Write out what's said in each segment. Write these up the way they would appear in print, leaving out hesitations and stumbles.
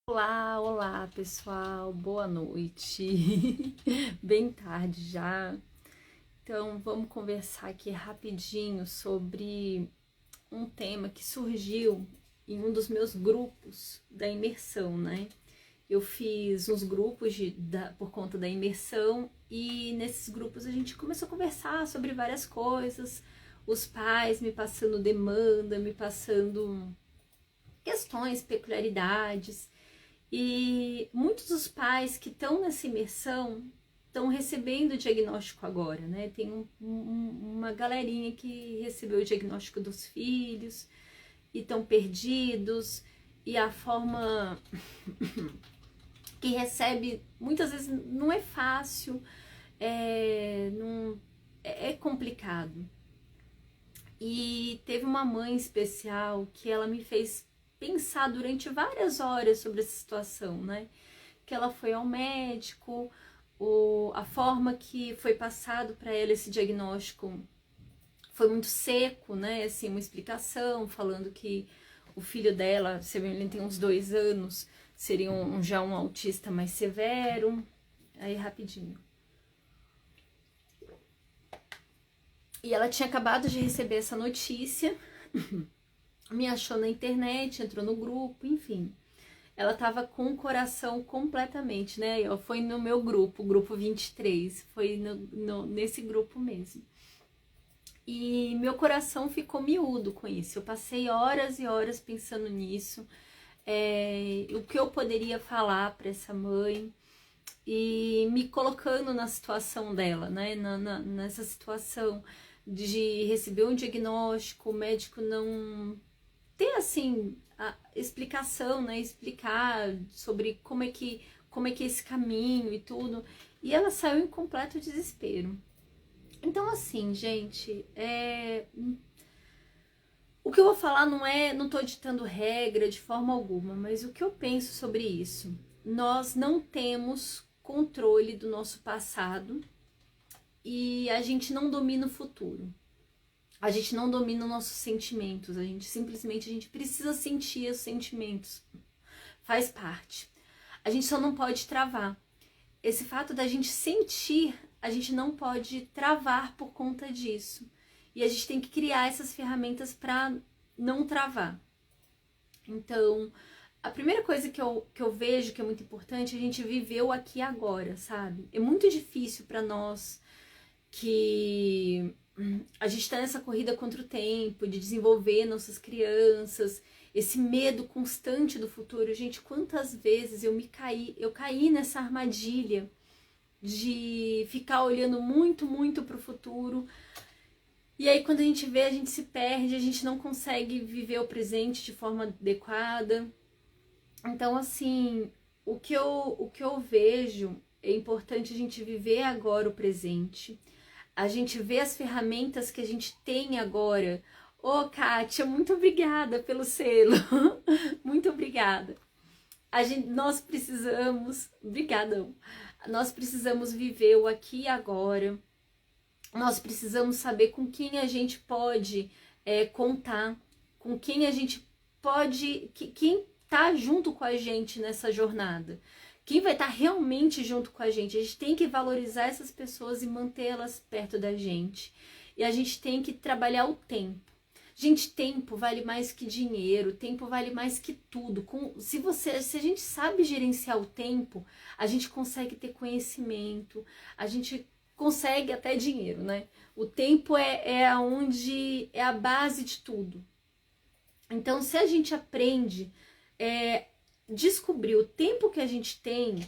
Olá, olá pessoal, boa noite, bem tarde já. Então vamos conversar aqui rapidinho sobre um tema que surgiu em um dos meus grupos da imersão, né? Eu fiz uns grupos por conta da imersão e nesses grupos a gente começou a conversar sobre várias coisas, os pais me passando demanda, me passando questões, peculiaridades. E muitos dos pais que estão nessa imersão estão recebendo o diagnóstico agora, né? Tem uma galerinha que recebeu o diagnóstico dos filhos e estão perdidos, e a forma que recebe muitas vezes não é fácil, é complicado. E teve uma mãe especial que ela me fez pensar durante várias horas sobre essa situação, né? Que ela foi ao médico, a forma que foi passado para ela esse diagnóstico foi muito seco, né? Assim, uma explicação falando que o filho dela, se ele tem uns 2 anos, seria já um autista mais severo. Aí, rapidinho. E ela tinha acabado de receber essa notícia, me achou na internet, entrou no grupo, enfim. Ela tava com o coração completamente, né? Foi no meu grupo, o grupo 23, foi nesse grupo mesmo. E meu coração ficou miúdo com isso. Eu passei horas e horas pensando nisso, o que eu poderia falar para essa mãe e me colocando na situação dela, né? Nessa situação de receber um diagnóstico, o médico não ter assim a explicação, né? Explicar sobre como é que é esse caminho e tudo. E ela saiu em completo desespero. Então, assim, gente, o que eu vou falar não tô ditando regra de forma alguma, mas o que eu penso sobre isso? Nós não temos controle do nosso passado e a gente não domina o futuro. A gente não domina os nossos sentimentos, a gente precisa sentir os sentimentos, faz parte. A gente só não pode travar. Esse fato da gente sentir, a gente não pode travar por conta disso. E a gente tem que criar essas ferramentas para não travar. Então, a primeira coisa que eu vejo que é muito importante é a gente viver o aqui e agora, sabe? É muito difícil para nós que a gente está nessa corrida contra o tempo, de desenvolver nossas crianças, esse medo constante do futuro. Gente, quantas vezes eu caí nessa armadilha de ficar olhando muito, muito para o futuro. E aí quando a gente vê, a gente se perde, a gente não consegue viver o presente de forma adequada. Então, assim, o que eu vejo é importante a gente viver agora o presente, a gente vê as ferramentas que a gente tem agora. Ô, Kátia, muito obrigada pelo selo. Muito obrigada. Nós precisamos, brigadão. Nós precisamos viver o aqui e agora. Nós precisamos saber com quem a gente pode contar, com quem a gente pode, quem tá junto com a gente nessa jornada. Quem vai estar realmente junto com a gente? A gente tem que valorizar essas pessoas e mantê-las perto da gente. E a gente tem que trabalhar o tempo. Gente, tempo vale mais que dinheiro, tempo vale mais que tudo. Se a gente sabe gerenciar o tempo, a gente consegue ter conhecimento, a gente consegue até dinheiro, né? O tempo é a base de tudo. Então, se a gente aprende descobrir o tempo que a gente tem,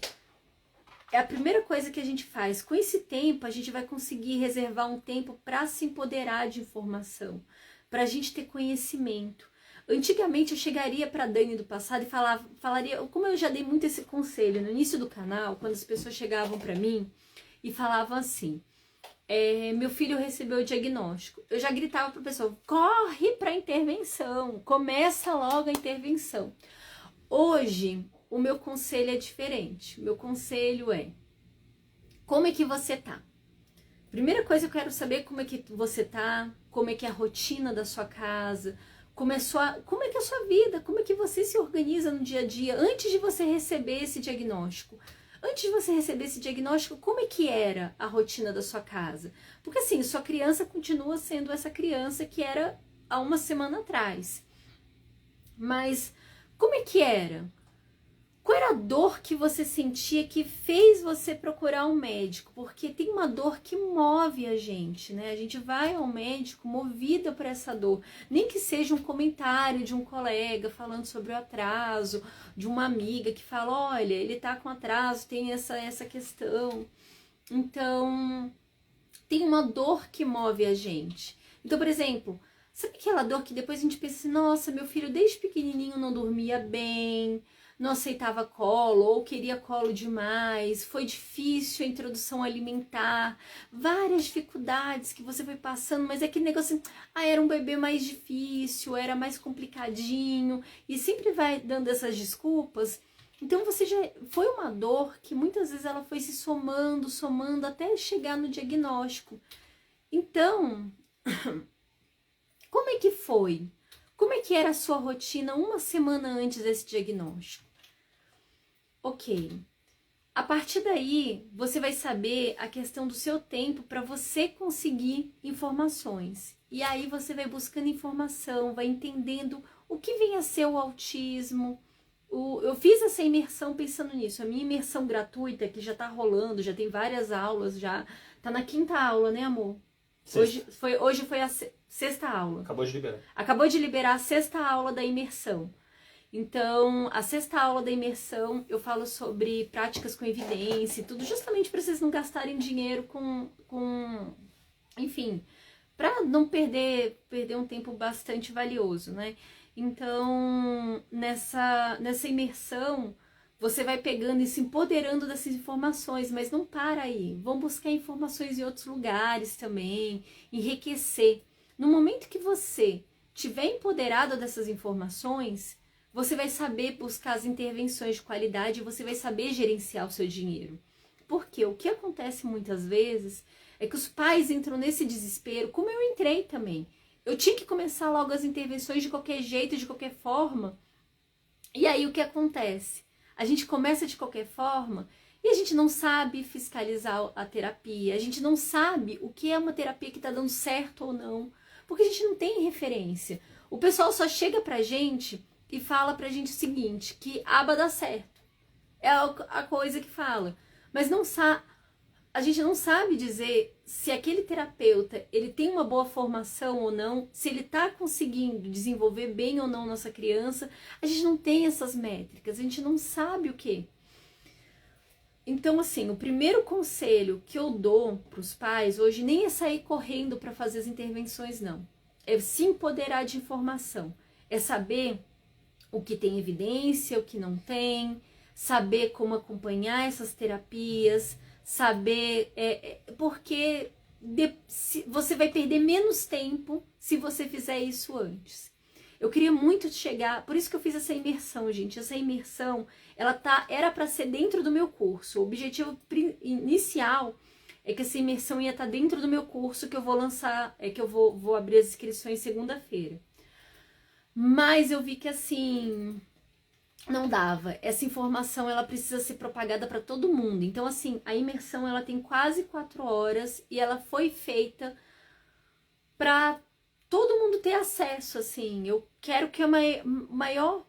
é a primeira coisa que a gente faz. Com esse tempo, a gente vai conseguir reservar um tempo para se empoderar de informação, para a gente ter conhecimento. Antigamente eu chegaria para Dani do passado e falaria, como eu já dei muito esse conselho no início do canal, quando as pessoas chegavam para mim e falavam assim: meu filho recebeu o diagnóstico. Eu já gritava para a pessoa: corre para a intervenção, começa logo a intervenção. Hoje, o meu conselho é diferente. O meu conselho é: como é que você tá? Primeira coisa, eu quero saber como é que você tá, como é que é a rotina da sua casa, como é que é a sua vida, como é que você se organiza no dia a dia, antes de você receber esse diagnóstico. Antes de você receber esse diagnóstico, como é que era a rotina da sua casa? Porque assim, sua criança continua sendo essa criança que era há uma semana atrás. Mas como é que era? Qual era a dor que você sentia que fez você procurar um médico? Porque tem uma dor que move a gente, né? A gente vai ao médico movida por essa dor. Nem que seja um comentário de um colega falando sobre o atraso, de uma amiga que fala, olha, ele tá com atraso, tem essa questão. Então, tem uma dor que move a gente. Então, por exemplo, sabe aquela dor que depois a gente pensa assim, nossa, meu filho desde pequenininho não dormia bem, não aceitava colo ou queria colo demais, foi difícil a introdução alimentar, várias dificuldades que você foi passando, mas é aquele negócio assim, era um bebê mais difícil, era mais complicadinho, e sempre vai dando essas desculpas. Então você já foi uma dor que muitas vezes ela foi se somando, somando até chegar no diagnóstico. Então, como é que foi? Como é que era a sua rotina uma semana antes desse diagnóstico? Ok. A partir daí, você vai saber a questão do seu tempo para você conseguir informações. E aí você vai buscando informação, vai entendendo o que vem a ser o autismo. Eu fiz essa imersão pensando nisso. A minha imersão gratuita, que já tá rolando, já tem várias aulas, já tá na 5ª aula, né, amor? Hoje foi a 6ª aula. Acabou de liberar a 6ª aula da imersão. Então, a 6ª aula da imersão, eu falo sobre práticas com evidência e tudo, justamente para vocês não gastarem dinheiro enfim, para não perder um tempo bastante valioso, né? Então, nessa imersão, você vai pegando e se empoderando dessas informações, mas não para aí. Vão buscar informações em outros lugares também, enriquecer. No momento que você tiver empoderado dessas informações, você vai saber buscar as intervenções de qualidade e você vai saber gerenciar o seu dinheiro. Porque o que acontece muitas vezes é que os pais entram nesse desespero, como eu entrei também. Eu tinha que começar logo as intervenções de qualquer jeito, de qualquer forma. E aí o que acontece? A gente começa de qualquer forma e a gente não sabe fiscalizar a terapia, a gente não sabe o que é uma terapia que está dando certo ou não, porque a gente não tem referência. O pessoal só chega pra gente e fala pra gente o seguinte, que aba dá certo. É a coisa que fala. Mas a gente não sabe dizer se aquele terapeuta ele tem uma boa formação ou não, se ele está conseguindo desenvolver bem ou não nossa criança. A gente não tem essas métricas, a gente não sabe o que. Então, assim, o primeiro conselho que eu dou para os pais hoje nem é sair correndo para fazer as intervenções, não. É se empoderar de informação. É saber o que tem evidência, o que não tem, saber como acompanhar essas terapias, saber porque você vai perder menos tempo se você fizer isso antes. Eu queria muito chegar, por isso que eu fiz essa imersão, gente. Essa imersão, era para ser dentro do meu curso. O objetivo inicial é que essa imersão ia estar dentro do meu curso que eu vou lançar, que eu vou abrir as inscrições segunda-feira. Mas eu vi que assim, não dava. Essa informação, ela precisa ser propagada para todo mundo. Então, assim, a imersão, ela tem quase 4 horas e ela foi feita para todo mundo ter acesso, assim. Eu quero que o maior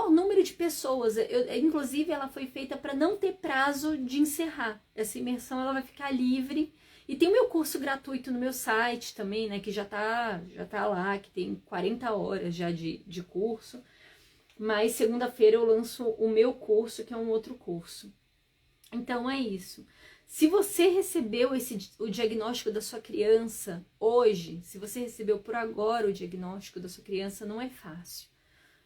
número de pessoas, inclusive ela foi feita para não ter prazo de encerrar. Essa imersão, ela vai ficar livre. E tem o meu curso gratuito no meu site também, né, que já tá lá, que tem 40 horas já de curso. Mas segunda-feira eu lanço o meu curso, que é um outro curso. Então é isso. Se você recebeu o diagnóstico da sua criança hoje, se você recebeu por agora o diagnóstico da sua criança, não é fácil.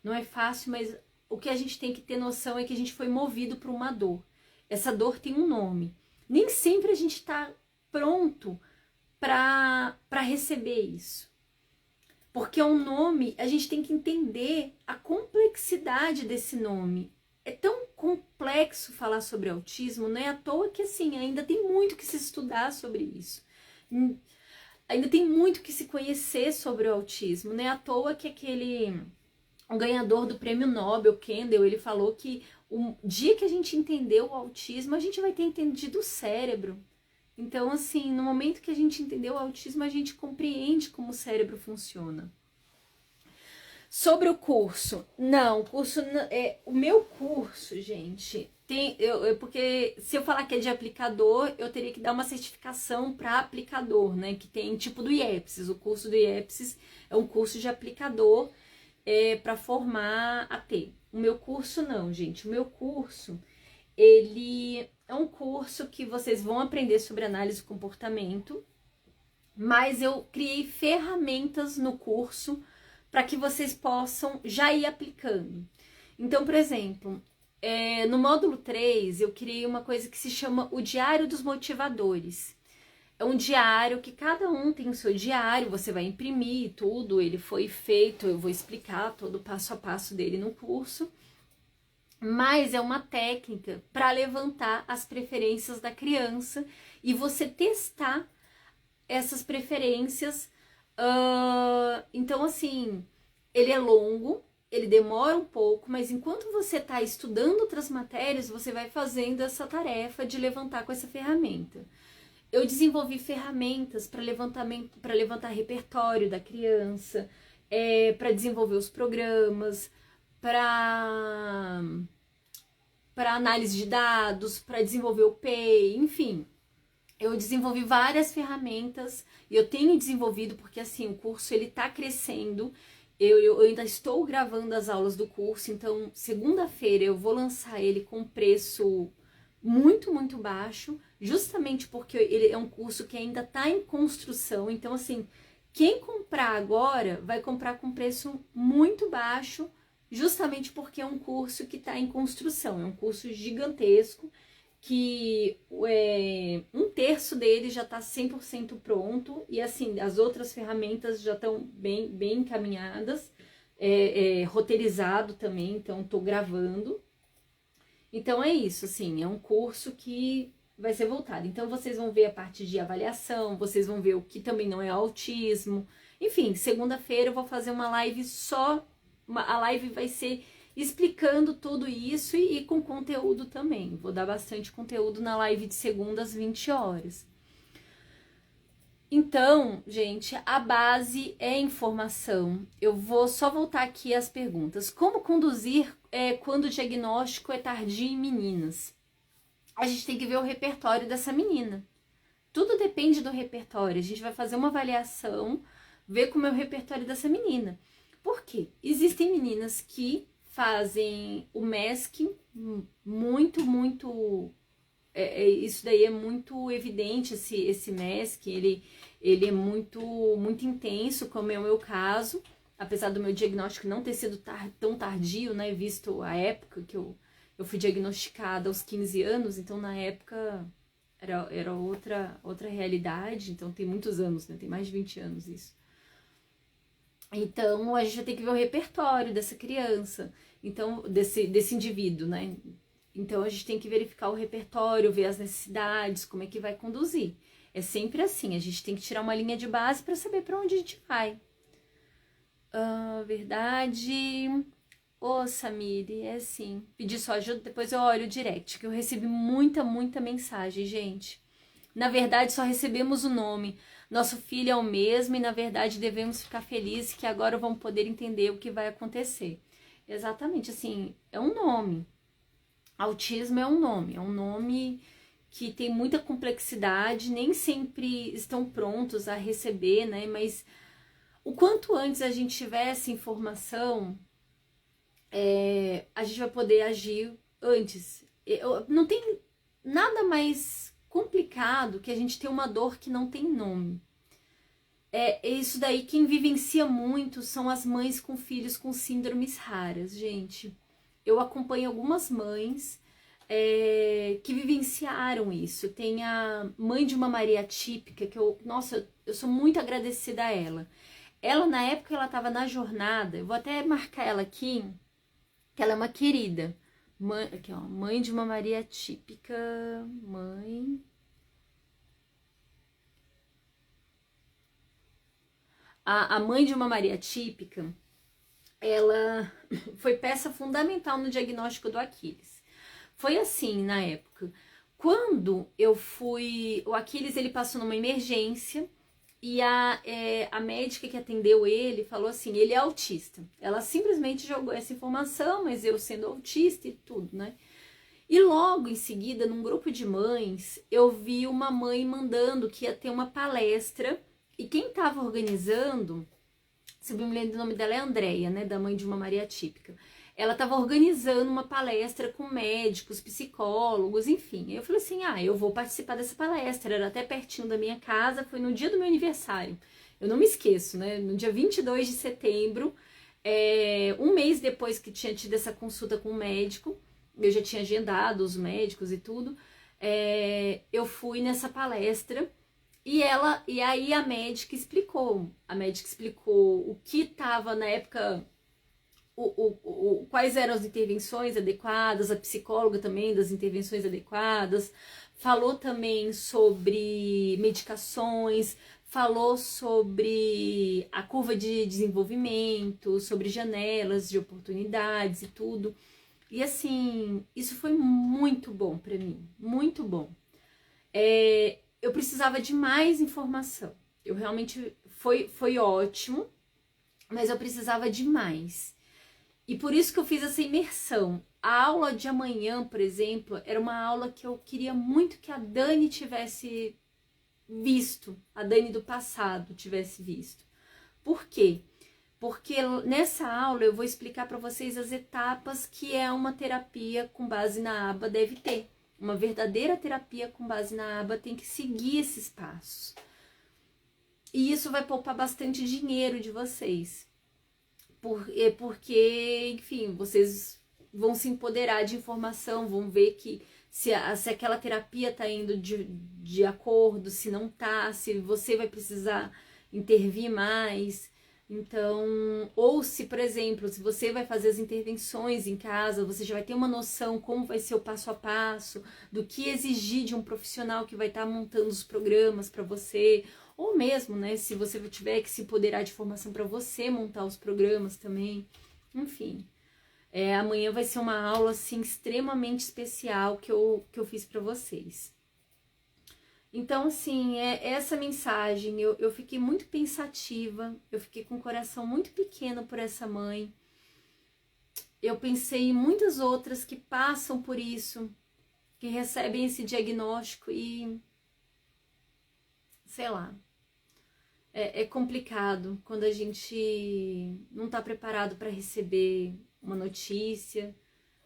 Não é fácil, mas o que a gente tem que ter noção é que a gente foi movido por uma dor. Essa dor tem um nome. Nem sempre a gente está pronto para receber isso. Porque é um nome, a gente tem que entender a complexidade desse nome. É tão complexo falar sobre autismo, não é à toa que assim, ainda tem muito que se estudar sobre isso. ainda tem muito que se conhecer sobre o autismo, né? À toa que o ganhador do prêmio Nobel, Kendall, ele falou que o dia que a gente entendeu o autismo, a gente vai ter entendido o cérebro. Então, assim, no momento que a gente entendeu o autismo, a gente compreende como o cérebro funciona. Sobre o curso, não, o meu curso, gente, porque se eu falar que é de aplicador, eu teria que dar uma certificação para aplicador, né? Que tem tipo do IEPSIS. O curso do IEPSIS é um curso de aplicador para formar AT. O meu curso não, gente. O meu curso, ele é um curso que vocês vão aprender sobre análise do comportamento, mas eu criei ferramentas no curso para que vocês possam já ir aplicando. Então, por exemplo, no módulo 3, eu criei uma coisa que se chama o Diário dos Motivadores. É um diário que cada um tem o seu diário, você vai imprimir tudo, ele foi feito, eu vou explicar todo o passo a passo dele no curso. Mas é uma técnica para levantar as preferências da criança e você testar essas preferências. Então, assim, ele é longo, ele demora um pouco, mas enquanto você está estudando outras matérias, você vai fazendo essa tarefa de levantar com essa ferramenta. Eu desenvolvi ferramentas para levantar repertório da criança, para desenvolver os programas, para análise de dados, para desenvolver o PEI, enfim. Eu desenvolvi várias ferramentas e eu tenho desenvolvido porque assim, o curso ele tá crescendo. Eu ainda estou gravando as aulas do curso, então segunda-feira eu vou lançar ele com preço muito, muito baixo, justamente porque ele é um curso que ainda está em construção. Então, assim, quem comprar agora vai comprar com preço muito baixo, justamente porque é um curso que está em construção, é um curso gigantesco, que um terço dele já está 100% pronto, e assim, as outras ferramentas já estão bem, bem encaminhadas, roteirizado também, então estou gravando. Então é isso, assim, é um curso que vai ser voltado. Então vocês vão ver a parte de avaliação, vocês vão ver o que também não é autismo. Enfim, segunda-feira eu vou fazer uma live a live vai ser explicando tudo isso e com conteúdo também. Vou dar bastante conteúdo na live de segunda às 20 horas. Então, gente, a base é informação. Eu vou só voltar aqui às perguntas. Como conduzir quando o diagnóstico é tardio em meninas? A gente tem que ver o repertório dessa menina. Tudo depende do repertório. A gente vai fazer uma avaliação, ver como é o repertório dessa menina. Por quê? Existem meninas que fazem o MESC muito, muito... isso daí é muito evidente, esse MESC, ele é muito, muito intenso, como é o meu caso, apesar do meu diagnóstico não ter sido tão tardio, né, visto a época que eu fui diagnosticada aos 15 anos, então na época era outra realidade, então tem muitos anos, né, tem mais de 20 anos isso. Então a gente vai ter que ver o repertório dessa criança, então desse indivíduo, né? Então a gente tem que verificar o repertório, ver as necessidades, como é que vai conduzir. É sempre assim, a gente tem que tirar uma linha de base para saber para onde a gente vai. Verdade. Ô, Samiri, é assim. Pedi sua ajuda, depois eu olho o direct, que eu recebi muita, muita mensagem, gente. Na verdade, só recebemos o nome. Nosso filho é o mesmo e, na verdade, devemos ficar felizes que agora vamos poder entender o que vai acontecer. Exatamente, assim, é um nome. Autismo é um nome que tem muita complexidade, nem sempre estão prontos a receber, né? Mas o quanto antes a gente tiver essa informação, a gente vai poder agir antes. Não tem nada mais complicado que a gente ter uma dor que não tem nome. Isso daí, quem vivencia muito são as mães com filhos com síndromes raras, gente. Eu acompanho algumas mães que vivenciaram isso. Tem a mãe de uma Maria típica, que eu sou muito agradecida a ela. Ela, na época, ela estava na jornada, eu vou até marcar ela aqui, que ela é uma querida. Aqui, ó, mãe de uma Maria típica, mãe a mãe de uma Maria típica, ela foi peça fundamental no diagnóstico do Aquiles. Foi assim na época. Quando eu fui... O Aquiles, ele passou numa emergência e a médica que atendeu ele falou assim, ele é autista. Ela simplesmente jogou essa informação, mas eu sendo autista e tudo, né? E logo em seguida, num grupo de mães, eu vi uma mãe mandando que ia ter uma palestra e quem estava organizando, se eu me lembro o nome dela é Andréia, né, da mãe de uma Maria típica. Ela estava organizando uma palestra com médicos, psicólogos, enfim. Eu falei assim, eu vou participar dessa palestra, era até pertinho da minha casa, foi no dia do meu aniversário. Eu não me esqueço, né, no dia 22 de setembro, um mês depois que tinha tido essa consulta com o médico, eu já tinha agendado os médicos e tudo, eu fui nessa palestra e aí a médica explicou o que estava na época, quais eram as intervenções adequadas, a psicóloga também das intervenções adequadas, falou também sobre medicações, falou sobre a curva de desenvolvimento, sobre janelas de oportunidades e tudo. E assim, isso foi muito bom pra mim, muito bom. Eu precisava de mais informação. Eu realmente, foi ótimo, mas eu precisava de mais. E por isso que eu fiz essa imersão. A aula de amanhã, por exemplo, era uma aula que eu queria muito que a Dani tivesse visto, a Dani do passado tivesse visto. Por quê? Porque nessa aula eu vou explicar para vocês as etapas que uma terapia com base na aba deve ter. Uma verdadeira terapia com base na aba tem que seguir esses passos. E isso vai poupar bastante dinheiro de vocês. Porque, enfim, vocês vão se empoderar de informação, vão ver que se aquela terapia está indo de acordo, se não está, se você vai precisar intervir mais. Então, ou se, por exemplo, se você vai fazer as intervenções em casa, você já vai ter uma noção como vai ser o passo a passo, do que exigir de um profissional que vai estar montando os programas para você, ou mesmo, né, se você tiver que se empoderar de formação para você montar os programas também, enfim. Amanhã vai ser uma aula, assim, extremamente especial que eu fiz para vocês. Então, assim, essa mensagem, eu fiquei muito pensativa, eu fiquei com o coração muito pequeno por essa mãe. Eu pensei em muitas outras que passam por isso, que recebem esse diagnóstico e, sei lá, é complicado quando a gente não está preparado para receber uma notícia,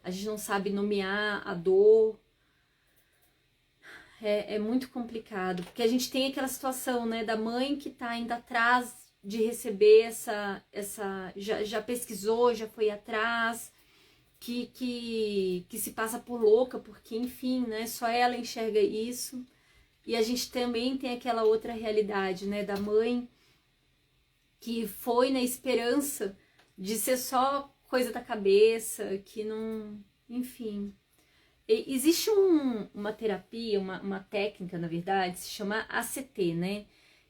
a gente não sabe nomear a dor. É muito complicado, porque a gente tem aquela situação, né, da mãe que tá ainda atrás de receber já pesquisou, já foi atrás, que se passa por louca, porque, enfim, né, só ela enxerga isso. E a gente também tem aquela outra realidade, né, da mãe que foi na esperança de ser só coisa da cabeça, que não, enfim. Existe uma terapia, uma técnica, na verdade, se chama ACT, né?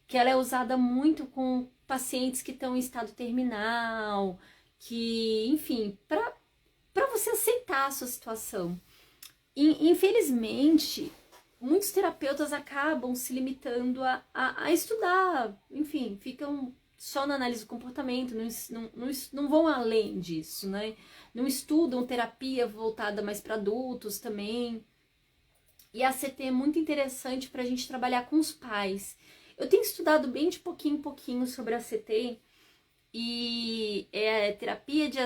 Que ela é usada muito com pacientes que estão em estado terminal, que, enfim, para você aceitar a sua situação. Infelizmente, muitos terapeutas acabam se limitando a estudar, enfim, ficam só na análise do comportamento, não vão além disso, né? Não estudam terapia voltada mais para adultos também. E a ACT é muito interessante para a gente trabalhar com os pais. Eu tenho estudado bem de pouquinho em pouquinho sobre a ACT e é terapia de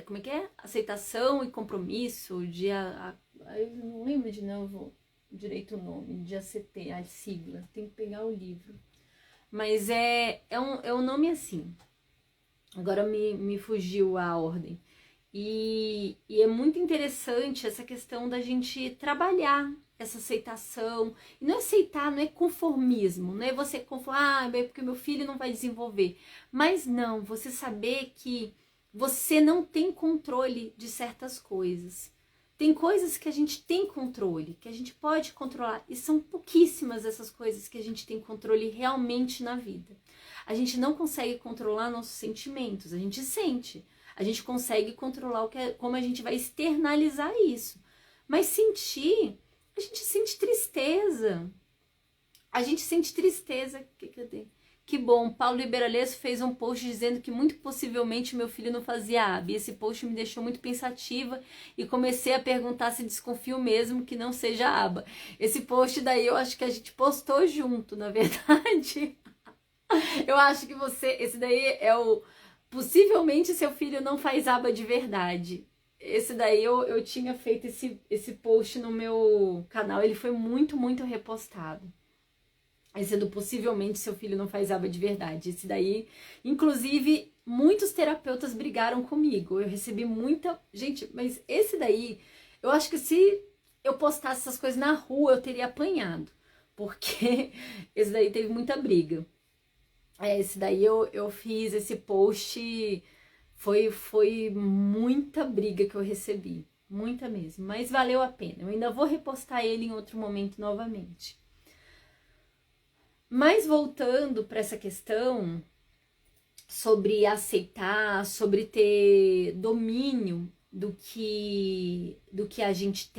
como é que é? Aceitação e compromisso, eu não lembro de novo direito o nome, de ACT, a sigla, tem que pegar o livro. Mas é um nome assim. Agora me fugiu a ordem. E é muito interessante essa questão da gente trabalhar essa aceitação. E não é aceitar, não é conformismo. Não é você conformar, é porque meu filho não vai desenvolver. Mas não, você saber que você não tem controle de certas coisas. Tem coisas que a gente tem controle, que a gente pode controlar, e são pouquíssimas essas coisas que a gente tem controle realmente na vida. A gente não consegue controlar nossos sentimentos, a gente sente. A gente consegue controlar como a gente vai externalizar isso. Mas sentir, a gente sente tristeza. A gente sente tristeza. Cadê? Que bom, Paulo Liberaleso fez um post dizendo que muito possivelmente meu filho não fazia AB. Esse post me deixou muito pensativa e comecei a perguntar se desconfio mesmo que não seja aba. Esse post daí eu acho que a gente postou junto, na verdade. Eu acho que esse daí é o... Possivelmente seu filho não faz aba de verdade. Esse daí eu tinha feito esse post no meu canal, ele foi muito, muito repostado. Esse do possivelmente seu filho não faz aba de verdade. Esse daí, inclusive, muitos terapeutas brigaram comigo. Eu recebi muita... Gente, mas esse daí, eu acho que se eu postasse essas coisas na rua, eu teria apanhado. Porque esse daí teve muita briga. Esse daí eu fiz esse post, foi muita briga que eu recebi. Muita mesmo, mas valeu a pena. Eu ainda vou repostar ele em outro momento novamente. Mas voltando para essa questão sobre aceitar, sobre ter domínio do que a gente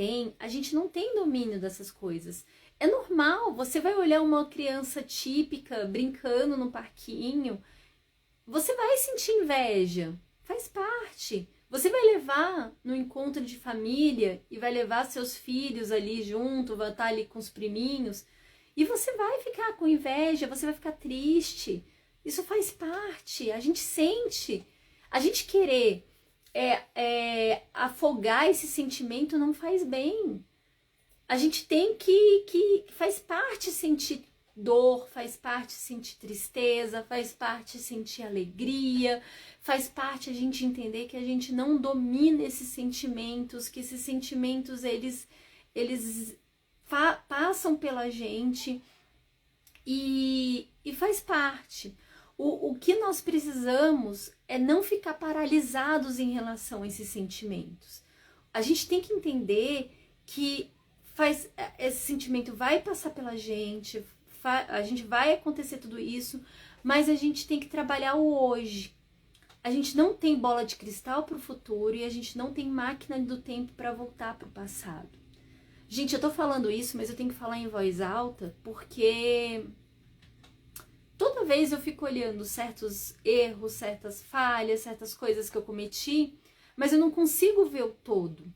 não tem domínio dessas coisas. É normal, você vai olhar uma criança típica brincando no parquinho, você vai sentir inveja, faz parte. Você vai levar no encontro de família e vai levar seus filhos ali junto, vai estar ali com os priminhos, e você vai ficar com inveja, você vai ficar triste. Isso faz parte, a gente sente. A gente querer afogar esse sentimento não faz bem. A gente tem que faz parte sentir dor, faz parte sentir tristeza, faz parte sentir alegria, faz parte a gente entender que a gente não domina esses sentimentos, que esses sentimentos eles passam pela gente e faz parte. O que nós precisamos é não ficar paralisados em relação a esses sentimentos. A gente tem que entender que esse sentimento vai passar pela gente, a gente vai acontecer tudo isso, mas a gente tem que trabalhar o hoje. A gente não tem bola de cristal para o futuro e a gente não tem máquina do tempo para voltar para o passado. Gente, eu tô falando isso, mas eu tenho que falar em voz alta porque toda vez eu fico olhando certos erros, certas falhas, certas coisas que eu cometi, mas eu não consigo ver o todo.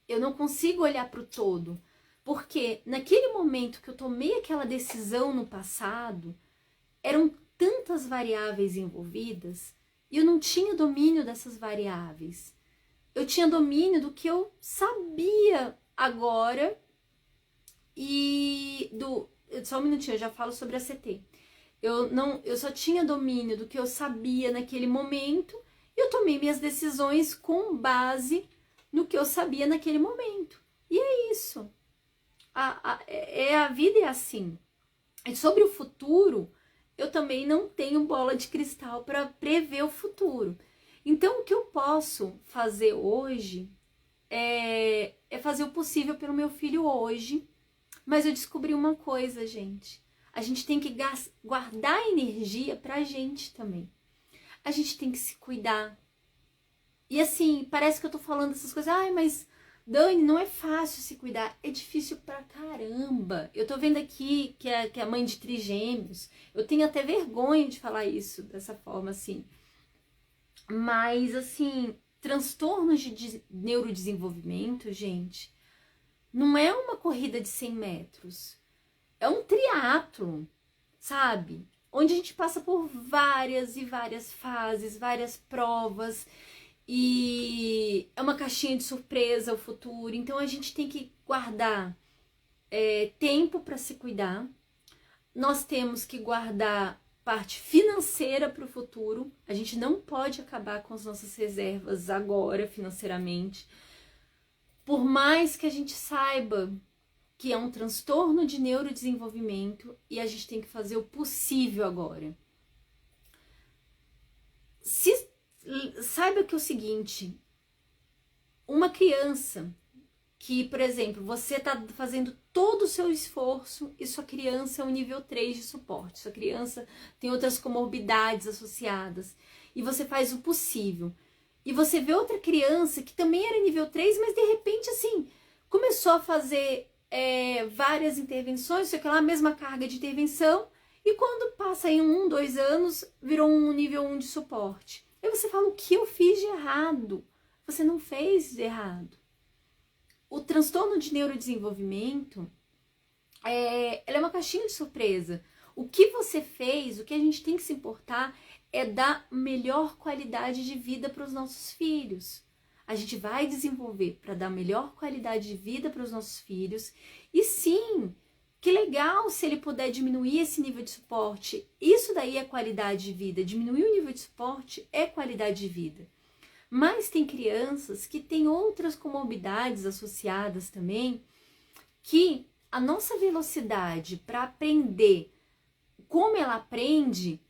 Eu não consigo olhar para o todo, porque naquele momento que eu tomei aquela decisão no passado, eram tantas variáveis envolvidas e eu não tinha domínio dessas variáveis. Eu tinha domínio do que eu sabia agora e só um minutinho, eu já falo sobre a CT. Eu só tinha domínio do que eu sabia naquele momento e eu tomei minhas decisões com base no que eu sabia naquele momento. E é isso. A vida é assim. E sobre o futuro, eu também não tenho bola de cristal para prever o futuro. Então, o que eu posso fazer hoje é fazer o possível pelo meu filho hoje. Mas eu descobri uma coisa, gente. A gente tem que guardar energia pra gente também. A gente tem que se cuidar. E assim, parece que eu tô falando essas coisas. Ai, mas Dani, não é fácil se cuidar. É difícil pra caramba. Eu tô vendo aqui que é a mãe de trigêmeos. Eu tenho até vergonha de falar isso dessa forma, assim. Mas, assim, transtornos de neurodesenvolvimento, gente, não é uma corrida de 100 metros. É um triatlo, sabe? Onde a gente passa por várias e várias fases, várias provas. E é uma caixinha de surpresa o futuro. Então a gente tem que guardar tempo para se cuidar. Nós temos que guardar parte financeira para o futuro. A gente não pode acabar com as nossas reservas agora financeiramente. Por mais que a gente saiba que é um transtorno de neurodesenvolvimento e a gente tem que fazer o possível agora. Saiba que é o seguinte, uma criança que, por exemplo, você está fazendo todo o seu esforço e sua criança é um nível 3 de suporte, sua criança tem outras comorbidades associadas, e você faz o possível. E você vê outra criança que também era nível 3, mas de repente, assim, começou a fazer várias intervenções, sei lá, a mesma carga de intervenção, e quando passa em 1, 2 anos, virou um nível 1 de suporte. Aí você fala, o que eu fiz de errado? Você não fez de errado. O transtorno de neurodesenvolvimento, ela é uma caixinha de surpresa. O que você fez, o que a gente tem que se importar é dar melhor qualidade de vida para os nossos filhos. A gente vai desenvolver para dar melhor qualidade de vida para os nossos filhos. E sim, que legal se ele puder diminuir esse nível de suporte. Isso daí é qualidade de vida. Diminuir o nível de suporte é qualidade de vida. Mas tem crianças que têm outras comorbidades associadas também, que a nossa velocidade para aprender, como ela aprende,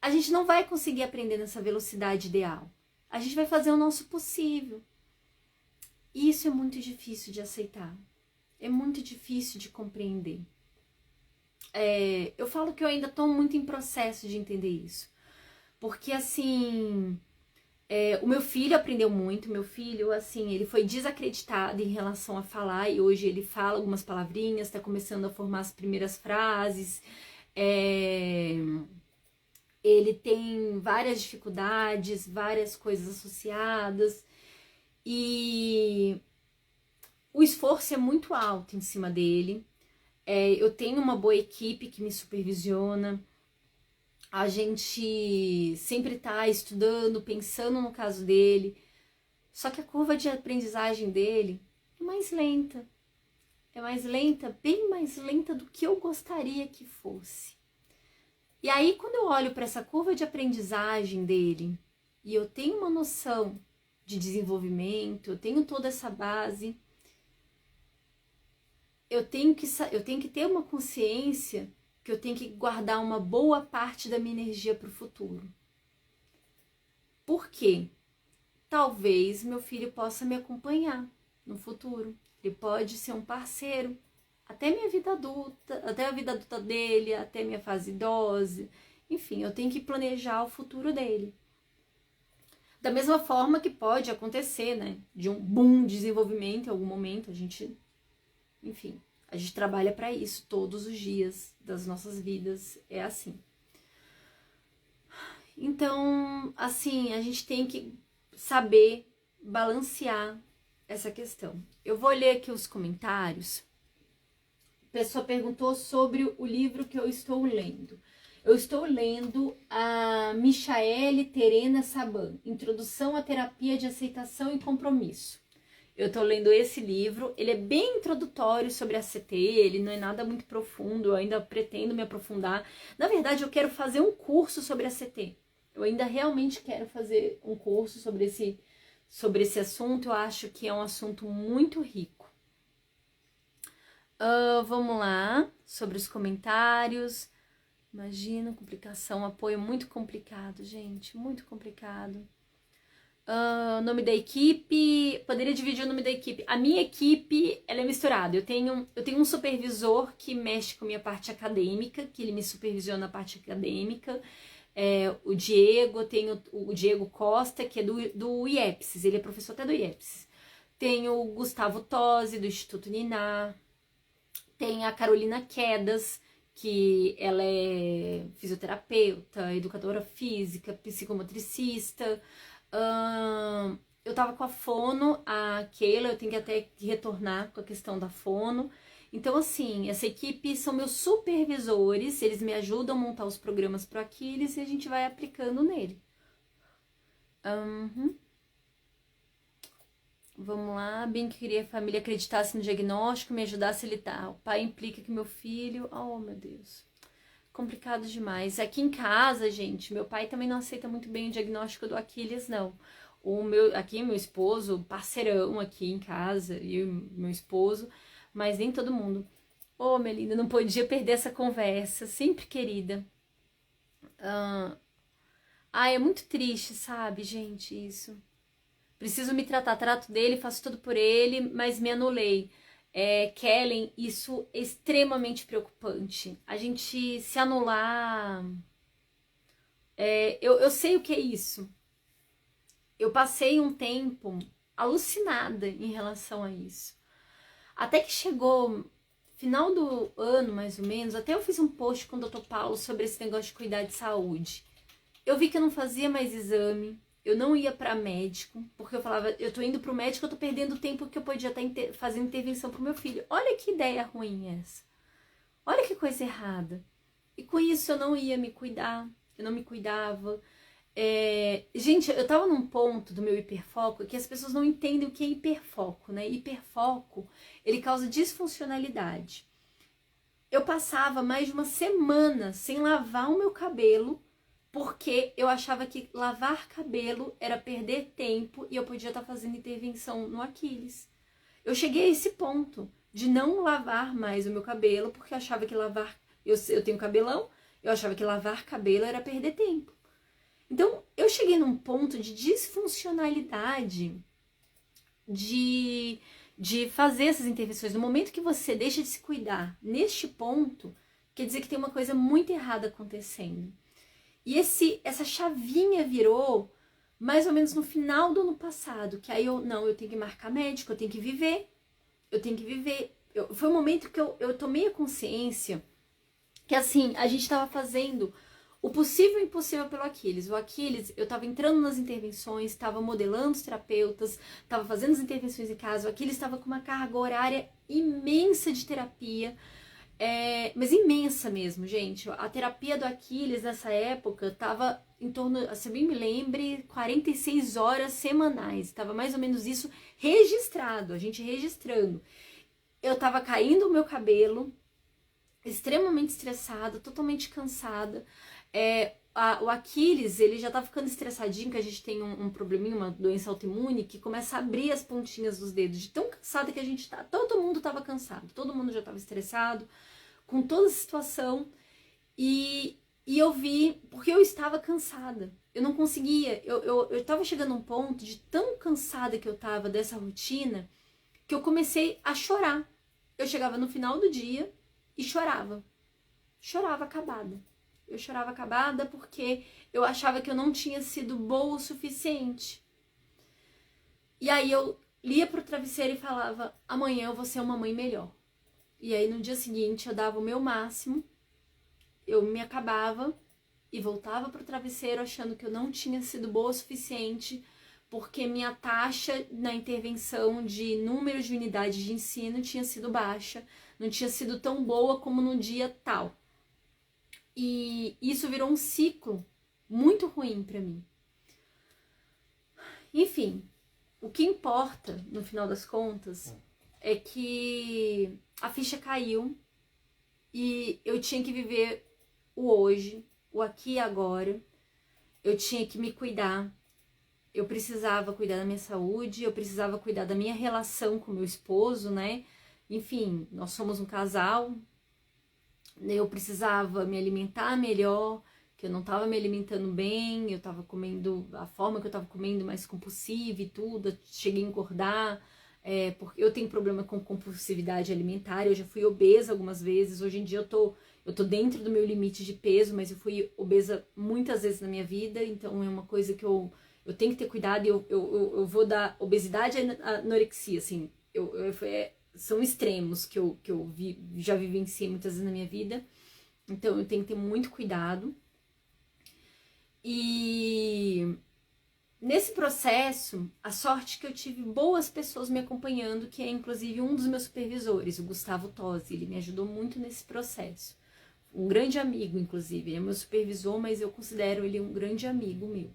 a gente não vai conseguir aprender nessa velocidade ideal. A gente vai fazer o nosso possível. E isso é muito difícil de aceitar. É muito difícil de compreender. Eu falo que eu ainda estou muito em processo de entender isso. Porque, assim, o meu filho aprendeu muito. Meu filho, assim, ele foi desacreditado em relação a falar. E hoje ele fala algumas palavrinhas, está começando a formar as primeiras frases. Ele tem várias dificuldades, várias coisas associadas. E o esforço é muito alto em cima dele. Eu tenho uma boa equipe que me supervisiona. A gente sempre está estudando, pensando no caso dele. Só que a curva de aprendizagem dele é mais lenta. É mais lenta, bem mais lenta do que eu gostaria que fosse. E aí, quando eu olho para essa curva de aprendizagem dele e eu tenho uma noção de desenvolvimento, eu tenho toda essa base, eu tenho que ter uma consciência que eu tenho que guardar uma boa parte da minha energia para o futuro. Por quê? Talvez meu filho possa me acompanhar no futuro. Ele pode ser um parceiro até minha vida adulta, até a vida adulta dele, até minha fase idosa. Enfim, eu tenho que planejar o futuro dele. Da mesma forma que pode acontecer, né? De um boom de desenvolvimento em algum momento, a gente trabalha para isso todos os dias das nossas vidas, é assim. Então, assim, a gente tem que saber balancear essa questão. Eu vou ler aqui os comentários. A pessoa perguntou sobre o livro que eu estou lendo. Eu estou lendo a Michaele Terena Saban, Introdução à Terapia de Aceitação e Compromisso. Eu estou lendo esse livro, ele é bem introdutório sobre a CT, ele não é nada muito profundo, eu ainda pretendo me aprofundar. Na verdade, eu quero fazer um curso sobre a CT. Eu ainda realmente quero fazer um curso sobre esse assunto, eu acho que é um assunto muito rico. Vamos lá, sobre os comentários. Imagina, complicação, apoio muito complicado, gente, muito complicado. Nome da equipe, poderia dividir o nome da equipe. A minha equipe, ela é misturada. Eu tenho um supervisor que mexe com a minha parte acadêmica, que ele me supervisiona a parte acadêmica. O Diego, eu tenho o Diego Costa, que é do IEPSIS, ele é professor até do IEPSIS. Tenho o Gustavo Tosi, do Instituto Niná. Tem a Carolina Quedas, que ela é fisioterapeuta, educadora física, psicomotricista. Eu tava com a fono, a Keila, eu tenho que até retornar com a questão da fono. Então, assim, essa equipe são meus supervisores, eles me ajudam a montar os programas pro Aquiles e a gente vai aplicando nele. Vamos lá, bem que queria que a família acreditasse no diagnóstico, me ajudasse a lidar. O pai implica que meu filho... Oh, meu Deus. Complicado demais. Aqui em casa, gente, meu pai também não aceita muito bem o diagnóstico do Aquiles, não. Aqui, meu esposo, parceirão aqui em casa, e meu esposo, mas nem todo mundo. Oh, minha linda, não podia perder essa conversa, sempre querida. É muito triste, sabe, gente, isso. preciso me tratar, trato dele, faço tudo por ele, mas me anulei. Kellen, isso é extremamente preocupante. A gente se anular. Eu sei o que é isso. Eu passei um tempo alucinada em relação a isso. Até que chegou final do ano, mais ou menos, até eu fiz um post com o Dr. Paulo sobre esse negócio de cuidar de saúde. Eu vi que eu não fazia mais exame, eu não ia para médico, porque eu falava, eu tô indo pro médico, eu tô perdendo tempo que eu podia estar fazendo intervenção pro meu filho. Olha que ideia ruim essa. Olha que coisa errada. E com isso eu não ia me cuidar, eu não me cuidava. Gente, eu tava num ponto do meu hiperfoco que as pessoas não entendem o que é hiperfoco, né? Hiperfoco, ele causa disfuncionalidade. Eu passava mais de uma semana sem lavar o meu cabelo, porque eu achava que lavar cabelo era perder tempo e eu podia estar fazendo intervenção no Aquiles. Eu cheguei a esse ponto de não lavar mais o meu cabelo, porque eu achava que lavar... Eu tenho cabelão, eu achava que lavar cabelo era perder tempo. Então, eu cheguei num ponto de disfuncionalidade de fazer essas intervenções. No momento que você deixa de se cuidar neste ponto, quer dizer que tem uma coisa muito errada acontecendo. E essa chavinha virou mais ou menos no final do ano passado, que aí eu tenho que marcar médico, eu tenho que viver. Foi um momento que eu tomei a consciência que assim, a gente estava fazendo o possível e o impossível pelo Aquiles. O Aquiles, eu estava entrando nas intervenções, estava modelando os terapeutas, estava fazendo as intervenções em casa. O Aquiles estava com uma carga horária imensa de terapia, mas imensa mesmo, gente. A terapia do Aquiles nessa época estava em torno, se eu bem me lembre, 46 horas semanais. Estava mais ou menos isso registrado, a gente registrando. Eu estava caindo o meu cabelo, extremamente estressada, totalmente cansada. O Aquiles, ele já tá ficando estressadinho, que a gente tem um probleminha, uma doença autoimune, que começa a abrir as pontinhas dos dedos, de tão cansada que a gente tá. Todo mundo tava cansado, todo mundo já tava estressado, com toda a situação. E eu vi, porque eu estava cansada, eu não conseguia, eu tava chegando a um ponto de tão cansada que eu tava dessa rotina, que eu comecei a chorar. Eu chegava no final do dia e chorava acabada. Eu chorava acabada porque eu achava que eu não tinha sido boa o suficiente. E aí eu lia pro travesseiro e falava, amanhã eu vou ser uma mãe melhor. E aí no dia seguinte eu dava o meu máximo, eu me acabava e voltava pro travesseiro achando que eu não tinha sido boa o suficiente, porque minha taxa na intervenção de número de unidades de ensino tinha sido baixa, não tinha sido tão boa como no dia tal. E isso virou um ciclo muito ruim para mim. Enfim, o que importa, no final das contas, é que a ficha caiu e eu tinha que viver o hoje, o aqui e agora. Eu tinha que me cuidar. Eu precisava cuidar da minha saúde, eu precisava cuidar da minha relação com meu esposo, né? Enfim, nós somos um casal. Eu precisava me alimentar melhor, que eu não estava me alimentando bem, eu estava comendo, a forma que eu estava comendo mais compulsiva e tudo, eu cheguei a engordar, porque eu tenho problema com compulsividade alimentar, eu já fui obesa algumas vezes, hoje em dia eu tô dentro do meu limite de peso, mas eu fui obesa muitas vezes na minha vida, então é uma coisa que eu tenho que ter cuidado, e eu vou da obesidade à anorexia, assim, são extremos que eu já vivenciei muitas vezes na minha vida. Então eu tenho que ter muito cuidado. E nesse processo, a sorte que eu tive boas pessoas me acompanhando, que é inclusive um dos meus supervisores, o Gustavo Tosi. Ele me ajudou muito nesse processo. Um grande amigo, inclusive. Ele é meu supervisor, mas eu considero ele um grande amigo meu.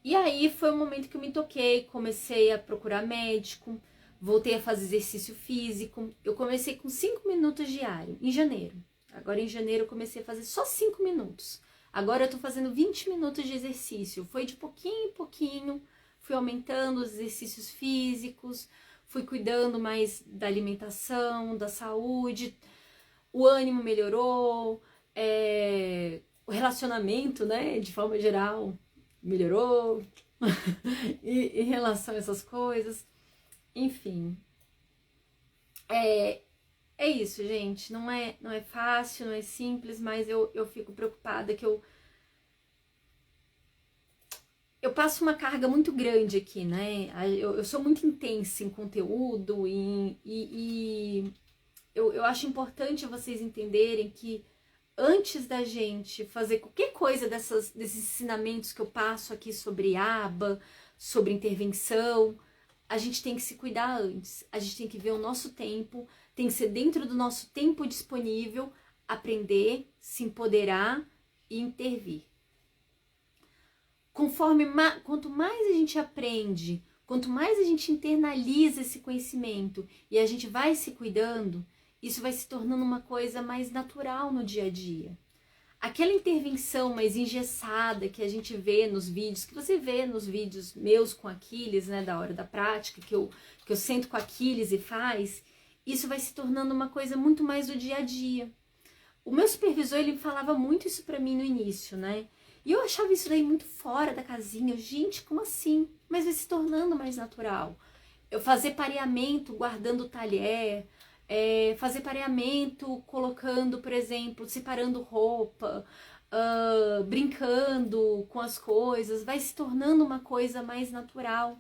E aí foi o momento que eu me toquei, comecei a procurar médico, voltei a fazer exercício físico. Eu comecei com 5 minutos diário, em janeiro. Agora em janeiro eu comecei a fazer só 5 minutos. Agora eu tô fazendo 20 minutos de exercício. Foi de pouquinho em pouquinho, fui aumentando os exercícios físicos, fui cuidando mais da alimentação, da saúde, o ânimo melhorou, o relacionamento, né, de forma geral, melhorou. em relação a essas coisas. Enfim, é isso, gente. Não é fácil, não é simples, mas eu fico preocupada que eu passo uma carga muito grande aqui, né? Eu sou muito intensa em conteúdo e eu acho importante vocês entenderem que antes da gente fazer qualquer coisa desses ensinamentos que eu passo aqui sobre aba, sobre intervenção, a gente tem que se cuidar antes. A gente tem que ver o nosso tempo, tem que ser dentro do nosso tempo disponível, aprender, se empoderar e intervir. Quanto mais a gente aprende, quanto mais a gente internaliza esse conhecimento e a gente vai se cuidando, isso vai se tornando uma coisa mais natural no dia a dia. Aquela intervenção mais engessada que a gente vê nos vídeos, que você vê nos vídeos meus com Aquiles, né, da hora da prática, que eu sento com Aquiles e faz, isso vai se tornando uma coisa muito mais do dia a dia. O meu supervisor, ele falava muito isso pra mim no início, né? E eu achava isso daí muito fora da casinha. Gente, como assim? Mas vai se tornando mais natural. Eu fazer pareamento guardando o talher, fazer pareamento colocando, por exemplo, separando roupa, brincando com as coisas, vai se tornando uma coisa mais natural.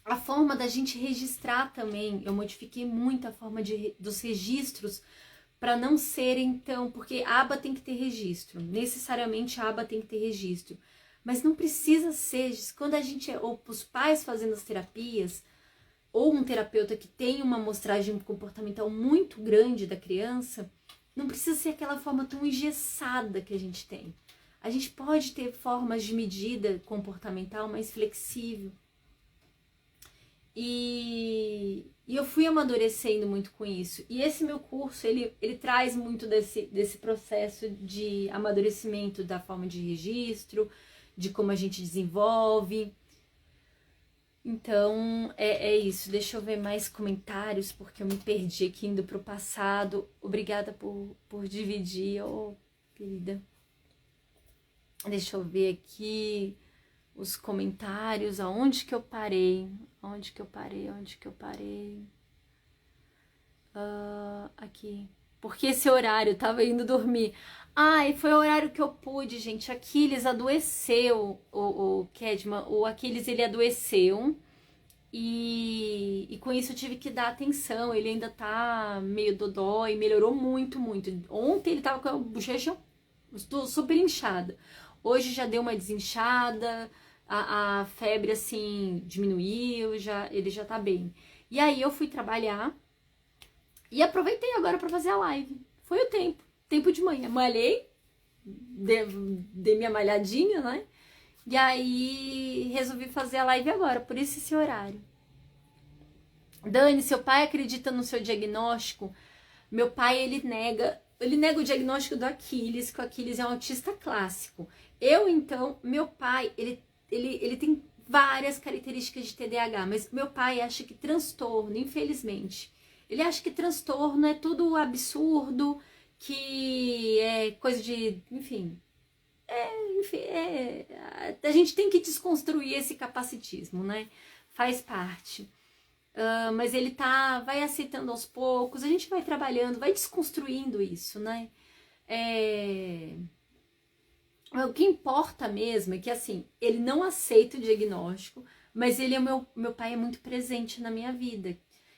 A forma da gente registrar também, eu modifiquei muito a forma dos registros para não serem tão... Porque a aba tem que ter registro, necessariamente a aba tem que ter registro, mas não precisa ser, quando a gente, ou os pais fazendo as terapias, ou um terapeuta que tem uma amostragem comportamental muito grande da criança, não precisa ser aquela forma tão engessada que a gente tem. A gente pode ter formas de medida comportamental mais flexível. E eu fui amadurecendo muito com isso. E esse meu curso, ele traz muito desse processo de amadurecimento da forma de registro, de como a gente desenvolve. Então, é isso. Deixa eu ver mais comentários, porque eu me perdi aqui indo pro passado. Obrigada por dividir, querida. Deixa eu ver aqui os comentários. Aonde que eu parei? Aqui. Porque esse horário, eu tava indo dormir. E foi o horário que eu pude, gente. Aquiles adoeceu, o Kedman. O Aquiles, ele adoeceu. E com isso eu tive que dar atenção. Ele ainda tá meio dodói, melhorou muito, muito. Ontem ele tava com a bochecha super inchada. Hoje já deu uma desinchada, a febre, assim, diminuiu, ele já tá bem. E aí eu fui trabalhar e aproveitei agora pra fazer a live. Foi o tempo de manhã. Malhei, dei minha malhadinha, né? E aí resolvi fazer a live agora, por isso esse horário. Dani, seu pai acredita no seu diagnóstico? Meu pai, ele nega o diagnóstico do Aquiles, que o Aquiles é um autista clássico. Meu pai, ele tem várias características de TDAH, mas meu pai acha que transtorno, infelizmente, ele acha que transtorno é tudo absurdo, que é coisa de, enfim, a gente tem que desconstruir esse capacitismo, né? Faz parte. Mas ele vai aceitando aos poucos, a gente vai trabalhando, vai desconstruindo isso, né? O que importa mesmo é que, assim, ele não aceita o diagnóstico, mas meu pai é muito presente na minha vida.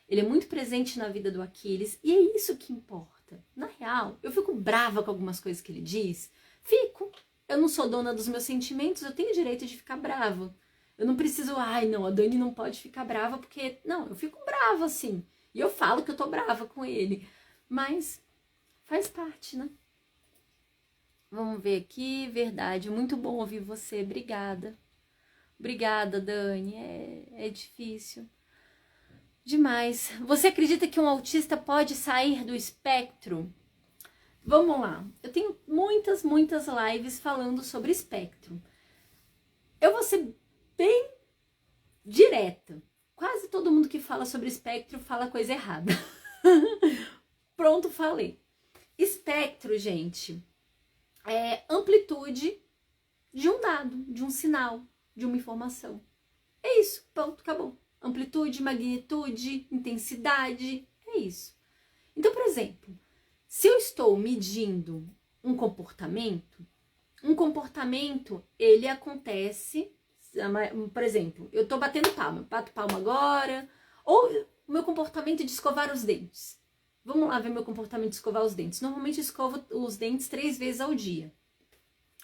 Ele é muito presente na vida do Aquiles, e é isso que importa. Na real, eu fico brava com algumas coisas que ele diz. Eu não sou dona dos meus sentimentos, eu tenho o direito de ficar brava. Eu não preciso, não, a Dani não pode ficar brava, porque, não, eu fico brava, assim. E eu falo que eu tô brava com ele. Mas faz parte, né? Vamos ver aqui, verdade, muito bom ouvir você, obrigada. Obrigada, Dani, é difícil. Demais. Você acredita que um autista pode sair do espectro? Vamos lá. Eu tenho muitas lives falando sobre espectro. Eu vou ser bem direta. Quase todo mundo que fala sobre espectro fala coisa errada. Pronto, falei. Espectro, gente, é amplitude de um dado, de um sinal, de uma informação. É isso, ponto, acabou. Amplitude, magnitude, intensidade, é isso. Então, por exemplo, se eu estou medindo um comportamento, ele acontece, por exemplo, eu estou batendo palma, eu bato palma agora, ou o meu comportamento de escovar os dentes. Vamos lá ver meu comportamento de escovar os dentes. Normalmente eu escovo os dentes 3 vezes ao dia.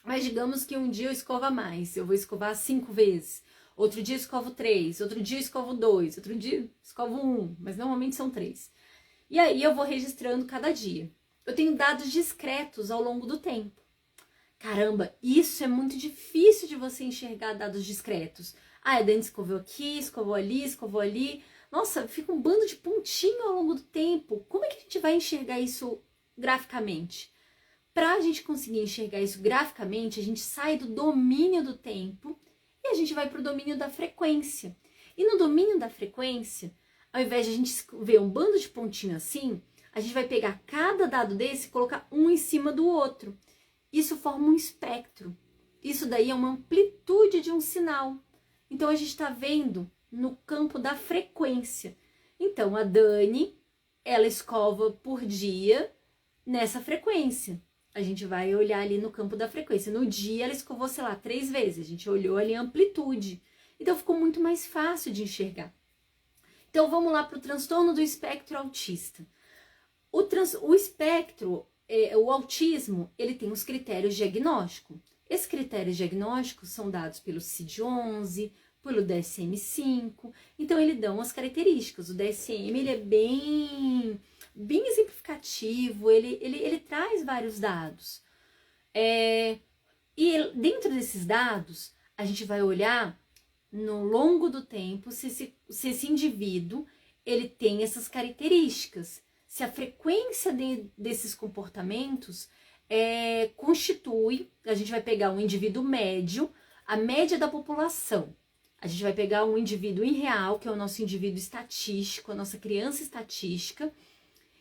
Mas digamos que um dia eu escovo mais, eu vou escovar 5 vezes. Outro dia eu escovo 3, outro dia eu escovo 2, outro dia eu escovo 1, mas normalmente são 3. E aí eu vou registrando cada dia. Eu tenho dados discretos ao longo do tempo. Caramba, isso é muito difícil de você enxergar dados discretos. Ah, a Dani escovou aqui, escovou ali, escovou ali. Nossa, fica um bando de pontinho ao longo do tempo. Como é que a gente vai enxergar isso graficamente? Para a gente conseguir enxergar isso graficamente, a gente sai do domínio do tempo e a gente vai para o domínio da frequência. E no domínio da frequência, ao invés de a gente ver um bando de pontinho assim, a gente vai pegar cada dado desse e colocar um em cima do outro. Isso forma um espectro. Isso daí é uma amplitude de um sinal. Então, a gente está vendo no campo da frequência. Então, a Dani, ela escova por dia nessa frequência. A gente vai olhar ali no campo da frequência. No dia, ela escovou, sei lá, 3 vezes. A gente olhou ali a amplitude. Então, ficou muito mais fácil de enxergar. Então, vamos lá para o transtorno do espectro autista. O espectro, o autismo, ele tem os critérios diagnósticos. Esses critérios diagnósticos são dados pelo CID-11, pelo DSM-5. Então, ele dão as características. O DSM, ele é bem exemplificativo, ele traz vários dados. E dentro desses dados, a gente vai olhar no longo do tempo se esse indivíduo ele tem essas características, se a frequência desses comportamentos constitui, a gente vai pegar um indivíduo médio, a média da população. A gente vai pegar um indivíduo irreal, que é o nosso indivíduo estatístico, a nossa criança estatística,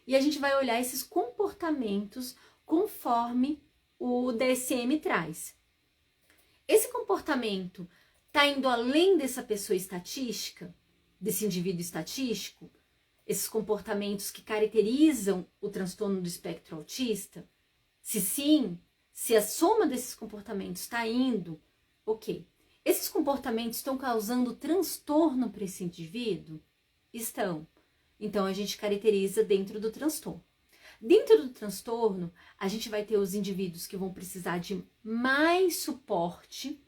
e a gente vai olhar esses comportamentos conforme o DSM traz. Esse comportamento está indo além dessa pessoa estatística, desse indivíduo estatístico, esses comportamentos que caracterizam o transtorno do espectro autista? Se sim, se a soma desses comportamentos está indo, ok. Esses comportamentos estão causando transtorno para esse indivíduo? Estão. Então, a gente caracteriza dentro do transtorno. Dentro do transtorno, a gente vai ter os indivíduos que vão precisar de mais suporte.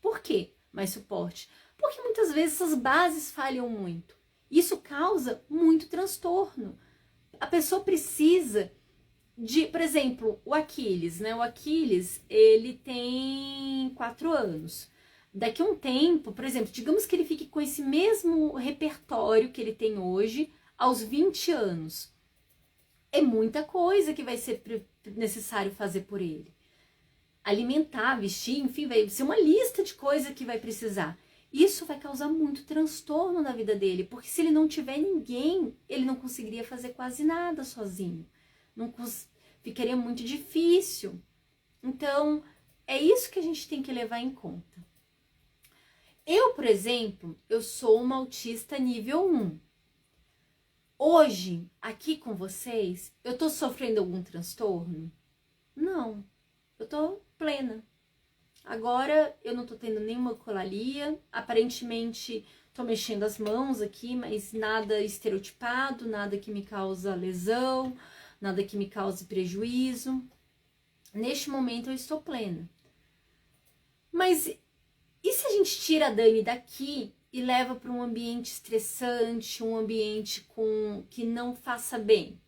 Por quê mais suporte? Porque muitas vezes essas bases falham muito. Isso causa muito transtorno. A pessoa precisa de, por exemplo, o Aquiles, né? O Aquiles, ele tem 4 anos. Daqui a um tempo, por exemplo, digamos que ele fique com esse mesmo repertório que ele tem hoje aos 20 anos. É muita coisa que vai ser necessário fazer por ele. Alimentar, vestir, enfim, vai ser uma lista de coisas que vai precisar. Isso vai causar muito transtorno na vida dele, porque se ele não tiver ninguém, ele não conseguiria fazer quase nada sozinho. Ficaria muito difícil. Então, é isso que a gente tem que levar em conta. Eu, por exemplo, eu sou uma autista nível 1. Hoje, aqui com vocês, eu tô sofrendo algum transtorno? Não, eu tô plena. Agora eu não tô tendo nenhuma colalia, aparentemente tô mexendo as mãos aqui, mas nada estereotipado, nada que me causa lesão, nada que me cause prejuízo. Neste momento eu estou plena. Mas e se a gente tira a Dani daqui e leva para um ambiente estressante, um ambiente que não faça bem?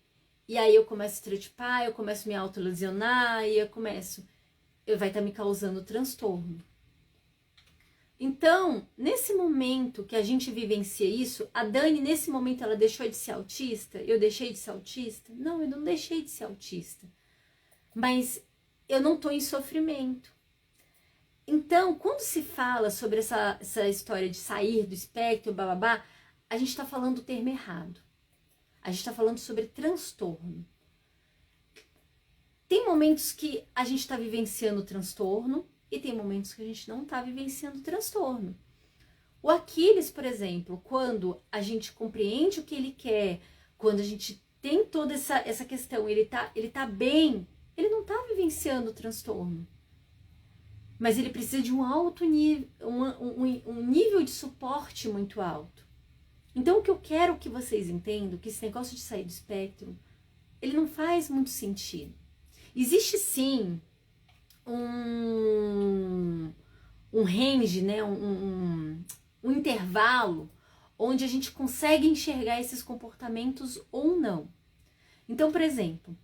E aí eu começo a estereotipar, eu começo a me autolesionar, e vai estar me causando transtorno. Então, nesse momento que a gente vivencia isso, a Dani, nesse momento, ela deixou de ser autista? Eu deixei de ser autista? Não, eu não deixei de ser autista. Mas eu não estou em sofrimento. Então, quando se fala sobre essa história de sair do espectro, bababá, a gente está falando o termo errado. A gente está falando sobre transtorno. Tem momentos que a gente está vivenciando o transtorno e tem momentos que a gente não tá vivenciando transtorno. O Aquiles, por exemplo, quando a gente compreende o que ele quer, quando a gente tem toda essa questão, ele tá bem, ele não tá vivenciando o transtorno. Mas ele precisa de um alto nível, um nível de suporte muito alto. Então, o que eu quero que vocês entendam, que esse negócio de sair do espectro, ele não faz muito sentido. Existe sim um range, né? um intervalo onde a gente consegue enxergar esses comportamentos ou não. Então, por exemplo,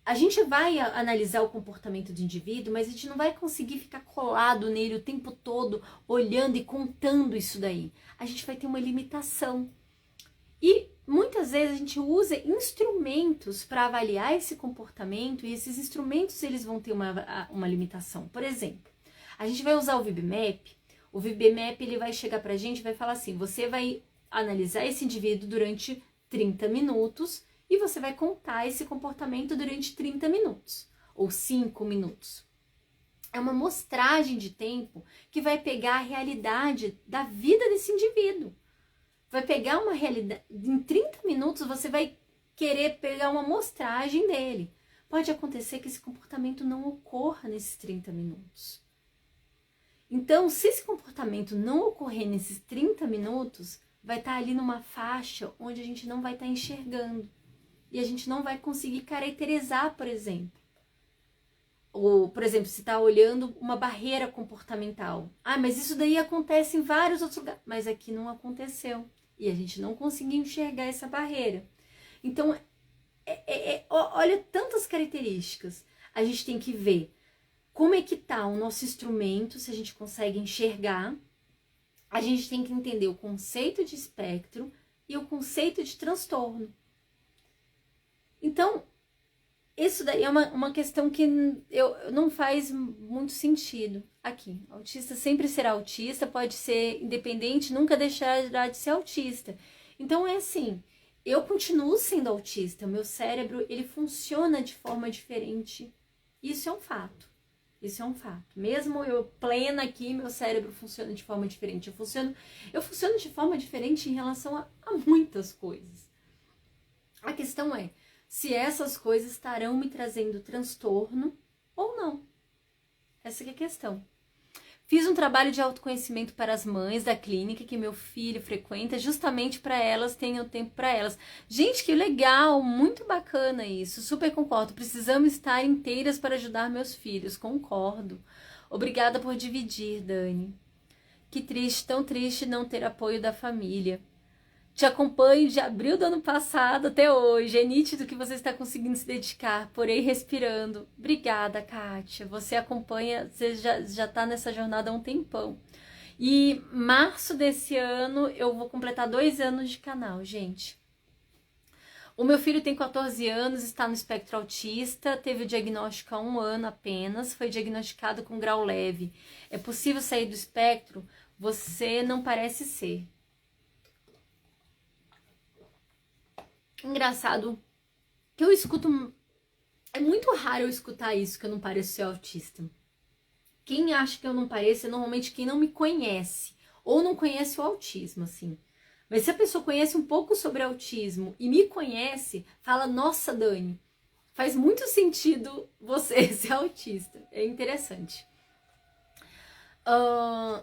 a gente vai analisar o comportamento do indivíduo, mas a gente não vai conseguir ficar colado nele o tempo todo, olhando e contando isso daí. A gente vai ter uma limitação. E muitas vezes a gente usa instrumentos para avaliar esse comportamento, e esses instrumentos eles vão ter uma limitação. Por exemplo, a gente vai usar o VibMap. O VibMap ele vai chegar para a gente e vai falar assim, você vai analisar esse indivíduo durante 30 minutos e você vai contar esse comportamento durante 30 minutos ou 5 minutos. É uma amostragem de tempo que vai pegar a realidade da vida desse indivíduo. Vai pegar uma realidade, em 30 minutos você vai querer pegar uma amostragem dele. Pode acontecer que esse comportamento não ocorra nesses 30 minutos. Então, se esse comportamento não ocorrer nesses 30 minutos, vai estar ali numa faixa onde a gente não vai estar enxergando. E a gente não vai conseguir caracterizar, por exemplo. Ou, por exemplo, se está olhando uma barreira comportamental. Ah, mas isso daí acontece em vários outros lugares. Mas aqui não aconteceu. E a gente não conseguiu enxergar essa barreira. Então, olha tantas características. A gente tem que ver como é que está o nosso instrumento, se a gente consegue enxergar. A gente tem que entender o conceito de espectro e o conceito de transtorno. Então, isso daí é uma questão que não faz muito sentido aqui. Autista sempre será autista, pode ser independente, nunca deixará de ser autista. Então é assim, eu continuo sendo autista, meu cérebro ele funciona de forma diferente. Isso é um fato. Isso é um fato. Mesmo eu plena aqui, meu cérebro funciona de forma diferente. Eu funciono de forma diferente em relação a muitas coisas. A questão é, se essas coisas estarão me trazendo transtorno ou não. Essa que é a questão. Fiz um trabalho de autoconhecimento para as mães da clínica que meu filho frequenta, justamente para elas tenham tempo para elas. Gente, que legal, muito bacana isso, super concordo. Precisamos estar inteiras para ajudar meus filhos, concordo. Obrigada por dividir, Dani. Que triste, tão triste não ter apoio da família. Te acompanho de abril do ano passado até hoje. É nítido que você está conseguindo se dedicar, porém respirando. Obrigada, Kátia. Você acompanha, você já está nessa jornada há um tempão. E março desse ano eu vou completar 2 anos de canal, gente. O meu filho tem 14 anos, está no espectro autista, teve o diagnóstico há 1 ano apenas, foi diagnosticado com grau leve. É possível sair do espectro? Você não parece ser. Engraçado que eu escuto, é muito raro eu escutar isso, que eu não pareço ser autista. Quem acha que eu não pareço é normalmente quem não me conhece ou não conhece o autismo, assim. Mas se a pessoa conhece um pouco sobre autismo e me conhece, fala, nossa, Dani, faz muito sentido você ser autista. É interessante.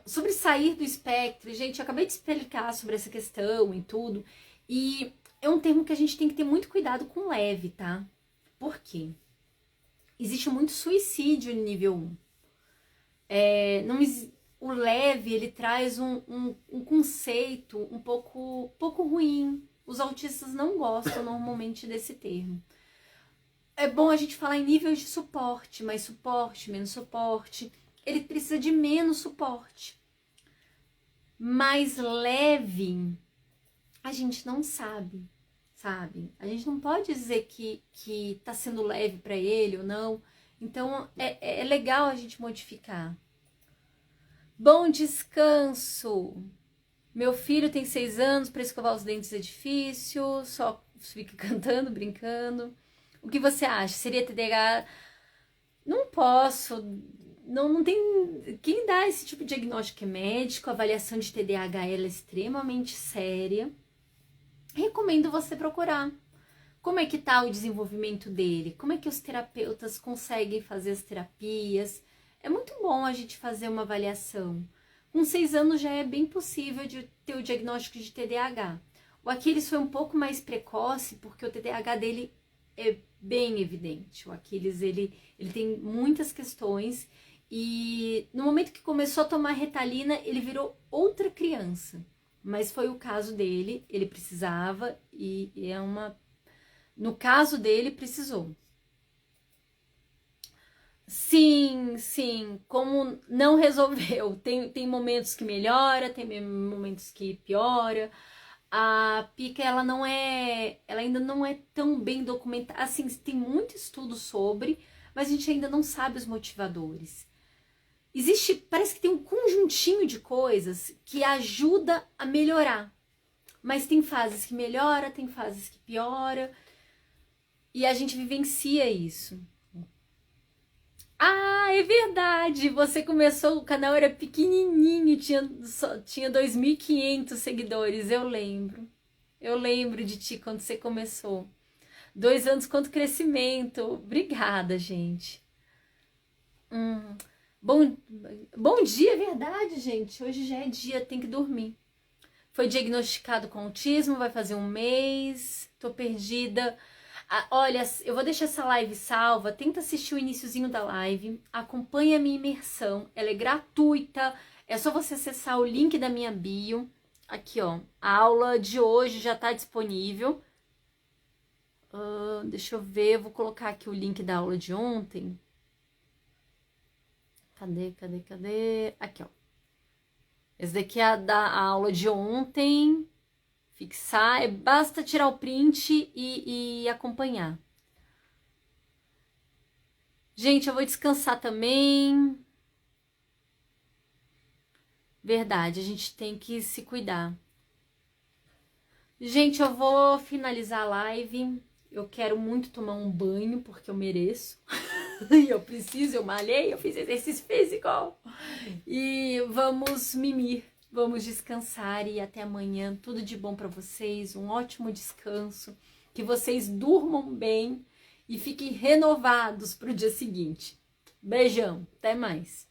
Sobre sair do espectro, gente, eu acabei de explicar sobre essa questão e tudo, e é um termo que a gente tem que ter muito cuidado com leve, tá? Por quê? Existe muito suicídio no nível 1. O leve, ele traz um conceito um pouco ruim. Os autistas não gostam normalmente desse termo. É bom a gente falar em níveis de suporte, mais suporte, menos suporte. Ele precisa de menos suporte. Mais leve, a gente não sabe. A gente não pode dizer que tá sendo leve para ele ou não. Então, é legal a gente modificar. Bom descanso! Meu filho tem 6 anos, para escovar os dentes é difícil, só fica cantando, brincando. O que você acha? Seria TDAH? Não posso não tem... Quem dá esse tipo de diagnóstico é médico, a avaliação de TDAH ela é extremamente séria. Recomendo você procurar. Como é que tá o desenvolvimento dele? Como é que os terapeutas conseguem fazer as terapias? É muito bom a gente fazer uma avaliação. Com 6 anos já é bem possível de ter o diagnóstico de TDAH. O Aquiles foi um pouco mais precoce, porque o TDAH dele é bem evidente. O Aquiles, ele tem muitas questões e no momento que começou a tomar Ritalina, ele virou outra criança. Mas foi o caso dele, ele precisava e é uma... No caso dele, precisou. Sim, como não resolveu. Tem momentos que melhora, tem momentos que piora. A pica, ela ainda não é tão bem documentada. Assim, tem muito estudo sobre, mas a gente ainda não sabe os motivadores. Parece que tem um conjuntinho de coisas que ajuda a melhorar. Mas tem fases que melhora, tem fases que piora. E a gente vivencia isso. Ah, é verdade! Você começou, o canal era pequenininho, tinha 2.500 seguidores, eu lembro. Eu lembro de ti quando você começou. 2 anos, quanto crescimento. Obrigada, gente. Bom dia, é verdade, gente. Hoje já é dia, tem que dormir. Foi diagnosticado com autismo, vai fazer 1 mês. Tô perdida. Olha, eu vou deixar essa live salva, tenta assistir o iniciozinho da live, acompanha a minha imersão, ela é gratuita, é só você acessar o link da minha bio, aqui ó, a aula de hoje já tá disponível, deixa eu ver, vou colocar aqui o link da aula de ontem, cadê, aqui ó, esse daqui é a aula de ontem, fixar, basta tirar o print e acompanhar. Gente, eu vou descansar também. Verdade, a gente tem que se cuidar. Gente, eu vou finalizar a live. Eu quero muito tomar um banho, porque eu mereço. E eu preciso, eu malhei, eu fiz exercício físico. E vamos mimir. Vamos descansar e até amanhã. Tudo de bom para vocês, um ótimo descanso. Que vocês durmam bem e fiquem renovados para o dia seguinte. Beijão, até mais.